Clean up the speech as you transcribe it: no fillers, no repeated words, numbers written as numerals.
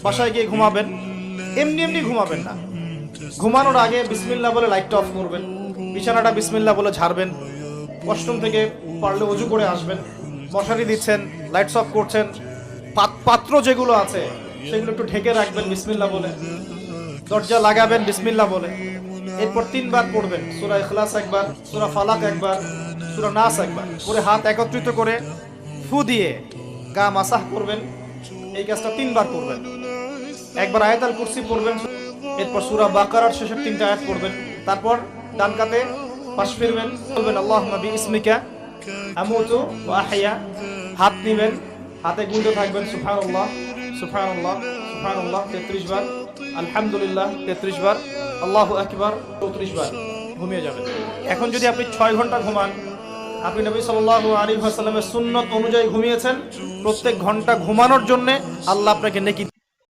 বাসায় গিয়ে ঘুমাবেন, এমনি এমনি ঘুমাবেন না। ঘুমানোর আগে বিসমিল্লাহ বলে লাইটটা অফ করবেন, বিছানাটা বিসমিল্লাহ বলে ঝাড়বেন, ওয়াশরুম থেকে পারলে অজু করে আসবেন, মশারি দিচ্ছেন, লাইটস অফ করছেন, পাত্র যেগুলো আছে সেগুলো একটু ঢেকে রাখবেন বিসমিল্লাহ বলে, দরজা লাগাবেন বিসমিল্লাহ বলে। এরপর 3 বার পড়বেন সূরা ইখলাস একবার, সূরা ফালাক একবার, সূরা নাস একবার, পরে হাত একত্রিত করে ফু দিয়ে গা মাসাহ করবেন। এই কাজটা 3 বার করবেন। একবার আয়াতুল কুরসি পড়বেন, এরপর সূরা বাকারার শেষের 3টা আয়াত পড়বেন। তারপর ডান কাতে পাশ ফিরবেন, বলবেন আল্লাহুম্মা বিইসমিকা আমুতু ওয়া আহইয়া। হাত নেবেন, হাতে গুনতে থাকবেন সুবহানাল্লাহ সুবহানাল্লাহ সুবহানাল্লাহ 33 বার, আলহামদুলিল্লাহ 33 বার, আল্লাহু আকবার 34 বার, ঘুমিয়ে যাবেন। এখন যদি আপনি 6 ঘন্টা ঘুমান, আপনি নবী সাল্লাল্লাহু আলাইহি ওয়াসাল্লামের সুন্নত অনুযায়ী ঘুমিয়েছেন, প্রত্যেক ঘন্টা ঘুমানোর জন্য আল্লাহ আপনাকে নেকি